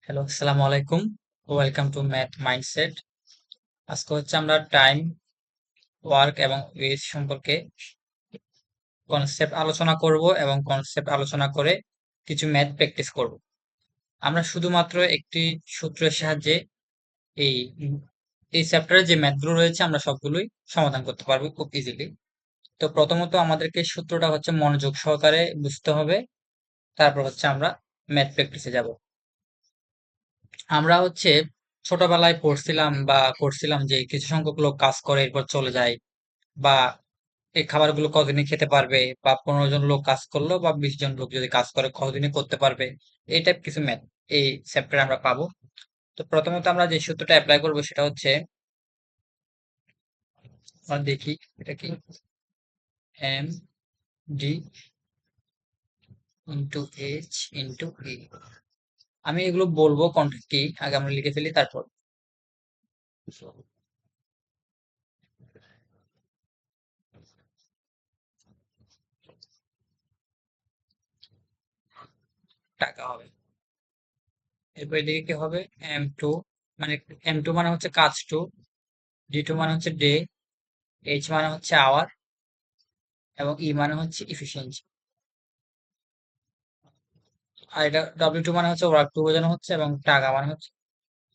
Hello, আসসালামু আলাইকুম। Welcome to math mindset. আজকে হচ্ছে আমরা টাইম, ওয়ার্ক এবং ওয়েজ সম্পর্কে কনসেপ্ট আলোচনা করব এবং কনসেপ্ট আলোচনা করে কিছু ম্যাথ প্র্যাকটিস করব। আমরা শুধুমাত্র একটি সূত্রের সাহায্যে এই এই চ্যাপ্টারে যে ম্যাথগুলো রয়েছে আমরা সবগুলোই সমাধান করতে পারবো খুব ইজিলি। তো প্রথমত আমাদেরকে সূত্রটা হচ্ছে মনোযোগ সহকারে বুঝতে হবে, তারপর হচ্ছে আমরা ম্যাথ প্র্যাকটিসে যাব। আমরা হচ্ছে ছোটবেলায় পড়ছিলাম বা করছিলাম যে কিছু সংখ্যক লোক কাজ করে এরপর চলে যায়, বা এই খাবারগুলো কতদিনে খেতে পারবে, বা 15 জন লোক কাজ করলো বা 20 জন লোক যদি কাজ করে কতদিনে করতে পারবে, এই টাইপ কিছু ম্যাথ এই চ্যাপ্টারে আমরা পাবো। তো প্রথমত আমরা যে সূত্রটা অ্যাপ্লাই করবো সেটা হচ্ছে, আমরা দেখি এটা কি, M D into H into E. আমি এগুলো বলবো কোনটা কি, আগে আমরা লিখে ফেলি তারপর। টাকা হবে, এরপর এদিকে কি হবে, M2, মানে M2 মানে হচ্ছে কাজ টু, D2 মানে হচ্ছে ডে, এইচ মানে হচ্ছে আওয়ার, এবং ই মানে হচ্ছে ইফিসিয়েন্সি। আর এটা W2 মানে হচ্ছে ওয়ার্ক টু বোঝানো হচ্ছে, এবং টাকা মানে হচ্ছে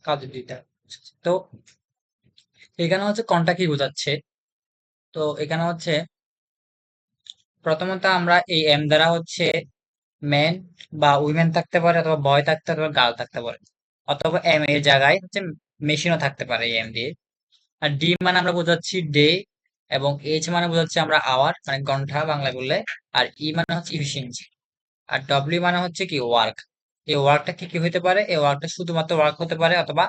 কাজের দিকটা। তো এখানে হচ্ছে কোনটা কি বোঝাচ্ছে, তো এখানে হচ্ছে প্রথমত আমরা এই এম দ্বারা হচ্ছে মেন বা উইমেন থাকতে পারে, অথবা বয় থাকতে পারে, গার্ল থাকতে পারে, অথবা এম এর জায়গায় হচ্ছে মেশিনও থাকতে পারে এই এম দিয়ে। আর ডি মানে আমরা বোঝাচ্ছি ডে, এবং এইচ মানে বোঝাচ্ছি আমরা আওয়ার মানে ঘন্টা বাংলা বললে, আর ই মানে হচ্ছে ইফিসিয়েন্সি, আর ডব্লিউ মানে হচ্ছে কি ওয়ার্ক। এই ওয়ার্কটা কি কি হতে পারে, এই ওয়ার্কটা শুধুমাত্র ওয়ার্ক হতে পারে, অথবা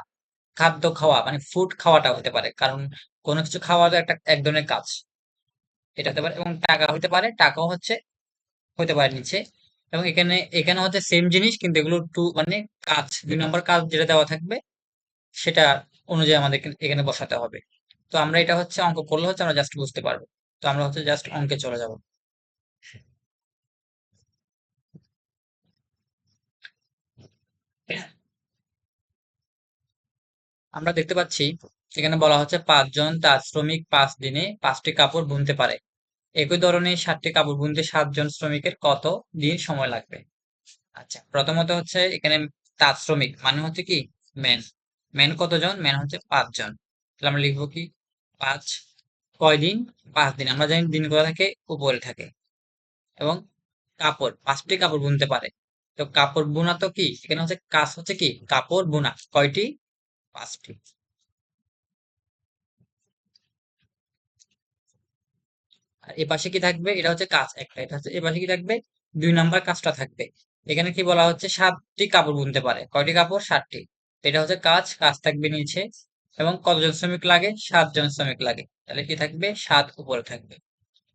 খাদ্য খাওয়া মানে ফুড খাওয়াটা হতে পারে, কারণ কোনো কিছু খাওয়া তো একটা এক ধরনের কাজ, এটা হতে পারে। এবং টাকা হতে পারে, টাকাও হচ্ছে হতে পারে নিচে। এবং এখানে এখানে হচ্ছে সেম জিনিস, কিন্তু এগুলো টু মানে কাজ, 2 নম্বর কাজ যেটা দেওয়া থাকবে সেটা অনুযায়ী আমাদের এখানে বসাতে হবে। তো আমরা এটা হচ্ছে অঙ্ক করলে হচ্ছে আমরা জাস্ট বুঝতে পারবো। তো আমরা হচ্ছে জাস্ট অঙ্কে চলে যাব। আমরা দেখতে পাচ্ছি এখানে বলা হচ্ছে 5 জন তাঁত শ্রমিক 5 দিনে 5টি কাপড় বুনতে পারে। একই ধরনের 60টি কাপড় বুনতে 7 জন শ্রমিকের কত দিন সময় লাগবে? আচ্ছা, প্রথমত হচ্ছে এখানে তাঁত শ্রমিক মানে হচ্ছে কি ম্যান। ম্যান কতজন? ম্যান হচ্ছে 5 জন। তাহলে আমরা লিখবো কি, 5 কয় দিন? 5 দিন। আমরা জানি দিন কত থাকে, উপরে থাকে। এবং কাপড়, 5টি কাপড় বুনতে পারে। তো কাপড় বোনা তো কি, এখানে হচ্ছে কাজ হচ্ছে কি কাপড় বোনা, কয়টি? 5টি। আর এ পাশে কি থাকবে, এটা হচ্ছে কাজ একটা, এটা হচ্ছে এ পাশে কি থাকবে, 2 নাম্বার কাজটা থাকবে। এখানে কি বলা হচ্ছে 7টি কাপড় বুনতে পারে, কয়টি কাপড়? 7টি। এটা হচ্ছে কাজ, কাজ থাকবে নিচে। এবং কতজন শ্রমিক লাগে? 7 জন শ্রমিক লাগে, তাহলে কি থাকবে 7 উপরে থাকবে।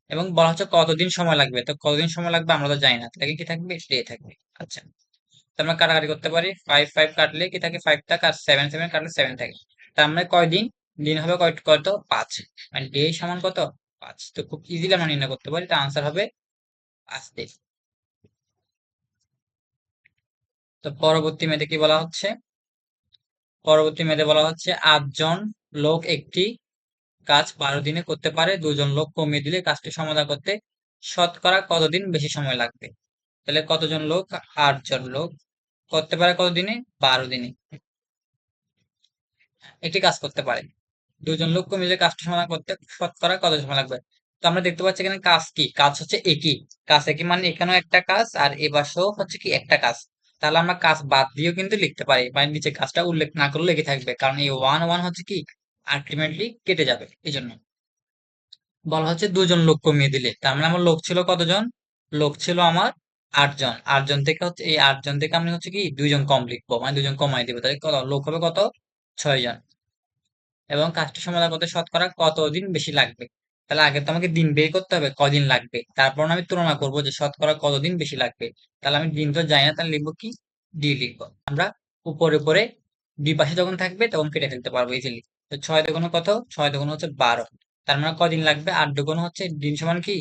এবং বলা হচ্ছে কতদিন সময় লাগবে, তো কতদিন সময় লাগবে আমরা তো জানি না, তাহলে কি থাকবে, ডে থাকবে। আচ্ছা, তো আমরা কাটাকাটি করতে পারি, 5 5 কাটলে কি থাকে, 5 টাকা, আর 7 7 কাটলে 7 থাকে। তার মানে কয়দিন, দিন হবে কয়, কত, 5। মানে ডে সমান কত, 5। তো খুব ইজিলি আমরা নির্ণয় করতে পারি, তার আনসার হবে 5 দিন। তো পরবর্তী মেয়েতে কি বলা হচ্ছে, পরবর্তী মেয়েতে বলা হচ্ছে 8 জন লোক একটি কাজ 12 দিনে করতে পারে, 2 জন লোক কমিয়ে দিলে কাজটি সমাধা করতে শতকরা কতদিন বেশি সময় লাগবে? তাহলে কতজন লোক? 8 জন লোক করতে পারে কতদিনে? 12 দিনে একটি কাজ করতে পারে। 2 জন লোক মিলে কাজটা সমাধান করতে শতকরা কত সময় লাগবে? তো আমরা দেখতে পাচ্ছি এখানে কাজ কি, কাজ হচ্ছে একই। কাজ একই মানে এখানেও একটা কাজ, আর এ পাশেও হচ্ছে কি একটা কাজ। তাহলে আমরা কাজ বাদ দিয়েও কিন্তু লিখতে পারি, মানে নিচে কাজটা উল্লেখ না করলে লেগে থাকবে, কারণ এই ওয়ান ওয়ান হচ্ছে কি আলটিমেটলি কেটে যাবে। এই জন্য বলা হচ্ছে 2 জন লোক কমিয়ে দিলে, তার মানে আমার লোক ছিল কতজন? লোক ছিল আমার 8 জন। 8 জন থেকে হচ্ছে এই 8 জন থেকে আমি হচ্ছে কি 2 জন কম লিখবো, মানে 2 জন কমাই দিব, তাহলে কত লোক হবে, কত, 6 জন। এবং কাজটা সমাধান করতে শতকরা কতদিন বেশি লাগবে? তাহলে আগে তো আমাকে দিন বের করতে হবে কদিন লাগবে, তারপর আমি তুলনা করব যে শতকরা কতদিন বেশি লাগবে। তাহলে আমি দিন তো জানি না, তাহলে লিখবো কি, ডি লিখবো আমরা। উপরে উপরে দুই পাশে যখন থাকবে তখন কেটে ফেলতে পারবো ইজিলি। তো 6 দুগুণ কত, 6 দুগুণ হচ্ছে 12। তার মানে কদিন লাগবে, 8 দুগুণ হচ্ছে দিন সমান কি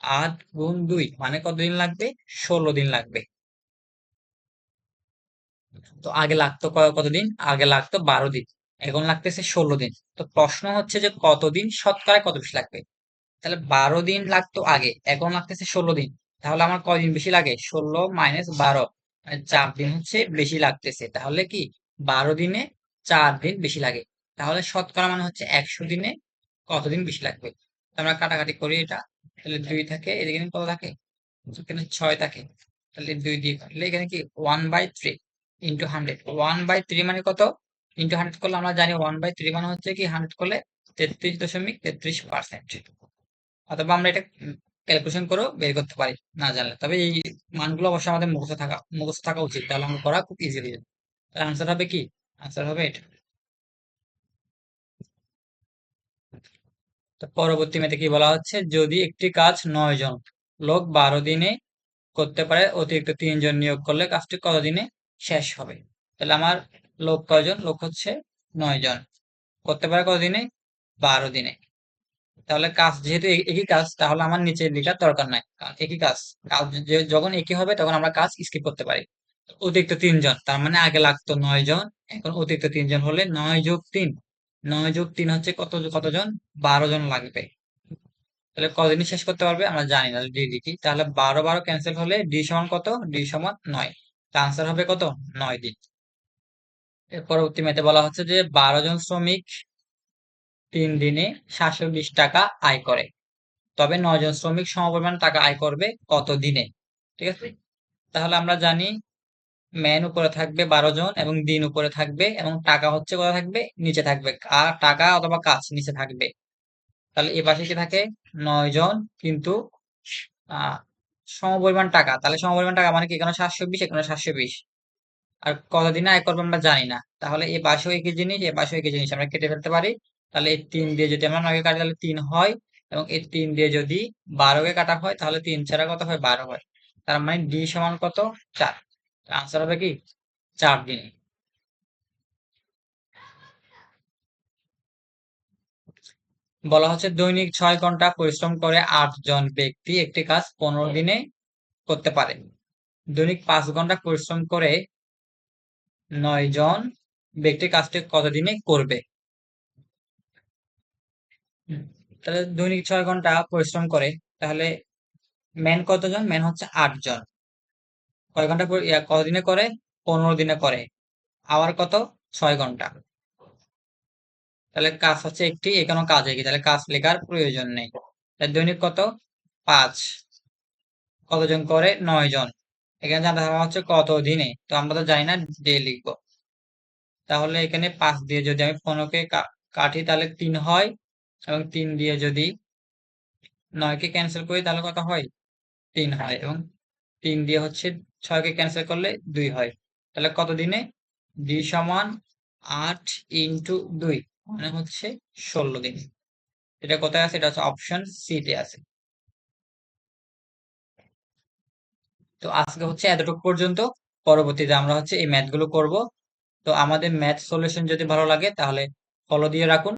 8 গুণ 2, মানে কতদিন লাগবে, 16 দিন লাগবে। তো আগে লাগতো কতদিন? আগে লাগতো 12 দিন, এখন লাগতেছে 16 দিন। তো প্রশ্ন হচ্ছে যে কতদিন শতকরা কত বেশি লাগবে? তাহলে 12 দিন লাগতো আগে, এখন লাগতেছে 16 দিন। তাহলে আমার কয়দিন বেশি লাগে? 16 - 12, মানে 4 দিন হচ্ছে বেশি লাগতেছে। তাহলে কি 12 দিনে 4 দিন বেশি লাগে। তাহলে শতকরা মানে হচ্ছে 100 দিনে কতদিন বেশি লাগবে? তো আমরা কাটাকাটি করি এটা। তাহলে 2 থাকে, এদিকে কত থাকে? এখানে 6 থাকে। তাহলে 2 দিয়ে কাটলে এখানে কি 1/3 ইন্টু 100। 1/3 মানে কত? ইন্টু 100 করলে আমরা জানি 1/3 মানে হচ্ছে কি 100 করলে 33.33%। অথবা আমরা এটা ক্যালকুলেশন করেও বের করতে পারি না জানলে। তবে এই মানগুলো অবশ্যই আমাদের মুখস্থ থাকা উচিত, তাহলে আমরা করা খুব ইজি হয়ে যাবে। তাহলে আনসার হবে কি? আনসার হবে এটা। তো পরবর্তী মেতে কি বলা হচ্ছে, যদি একটি কাজ 9 জন লোক 12 দিনে করতে পারে, অতিরিক্ত 3 জন নিয়োগ করলে কাজটি কতদিনে শেষ হবে? তাহলে আমার লোক কয়জন? লোক হচ্ছে 9 জন, করতে পারে কতদিনে? 12 দিনে। তাহলে কাজ যেহেতু একই কাজ, তাহলে আমার নিচে লেখার দরকার নাই, কারণ একই কাজ। কাজ যখন একই হবে তখন আমরা কাজ স্কিপ করতে পারি। অতিরিক্ত 3 জন, তার মানে আগে লাগতো 9 জন, এখন অতিরিক্ত 3 জন হলে 9 + 3। 9 + 3 হচ্ছে কতজন? 12 জন লাগবে। তাহলে কতদিনে শেষ করতে পারবে আমরা জানি না, ডি লিখি। তাহলে 12 12 ক্যান্সেল হলে ডি সমান কত? ডি সমান 9। আনসার হবে কত? 9 দিন। এর পরবর্তী মেতে বলা হচ্ছে যে 12 জন শ্রমিক 3 দিনে 720 টাকা আয় করে, তবে 9 জন শ্রমিক সমপরিমাণ টাকা আয় করবে কত দিনে? ঠিক আছে। তাহলে আমরা জানি ম্যান উপরে থাকবে 12 জন, এবং দিন উপরে থাকবে, এবং টাকা হচ্ছে কোথায় থাকবে? নিচে থাকবে। আর টাকা অথবা কাজ নিচে থাকবে। তাহলে এ পাশে কি থাকে? 9 জন, কিন্তু আহ সমপরিমাণ টাকা। তাহলে সমপরিমাণ টাকা মানে কি? এখানে 720, এখানে 720। আর কতদিনে আয় করবে আমরা জানি না। তাহলে এ পাশেও একই জিনিস, এ পাশেও একই জিনিস, আমরা কেটে ফেলতে পারি। তাহলে এই 3 দিয়ে যদি আমরা 9 কে কাটি তাহলে 3 হয়, এবং এই 3 দিয়ে যদি 12 কে কাটা হয় তাহলে 3 ছাড়া কত হয়? 12 হয়। তার মানে ডি সমান কত? 4। আনসার হবে কি? 4 দিন। বলা হচ্ছে দৈনিক 6 ঘন্টা পরিশ্রম করে 8 জন ব্যক্তি একটি কাজ 15 দিনে করতে পারে। দৈনিক 5 ঘন্টা পরিশ্রম করে 9 জন ব্যক্তি কাজটি কতদিনে করবে? হুম, তাহলে দৈনিক 6 ঘন্টা পরিশ্রম করে, তাহলে ম্যান কতজন? ম্যান হচ্ছে 8 জন। কয় ঘন্টা কতদিনে করে? 15 দিনে করে। আওয়ার কত? 6 ঘন্টা। তাহলে কাজ হচ্ছে একটি, এখানেও কাজ একই, তাহলে কাজ লেখার প্রয়োজন নেই। তাহলে দৈনিক কত? 5। কতজন করে? 9 জন। এখানে জানতে হবে হচ্ছে কত দিনে, তো আমরা তো জানি না, ডে লিখবো। তাহলে এখানে 5 দিয়ে যদি আমি 15 কে কাটি তাহলে 3 হয়, এবং 3 দিয়ে যদি 9 কে ক্যান্সেল করি তাহলে কত হয়? 3 হয়, এবং 3 দিয়ে হচ্ছে 6 কে ক্যান্সেল করলে 2 হয়। তাহলে কত দিনে? ডি সমান 8 ইন্টু 2, মানে হচ্ছে 16 দিন। এটা কোথায় আছে? এটা হচ্ছে অপশন সি তে আছে। তো আজকে হচ্ছে এতটুকু পর্যন্ত। পরবর্তীতে আমরা হচ্ছে এই ম্যাথ গুলো করব। তো আমাদের ম্যাথ সলিউশন যদি ভালো লাগে তাহলে ফলো দিয়ে রাখুন।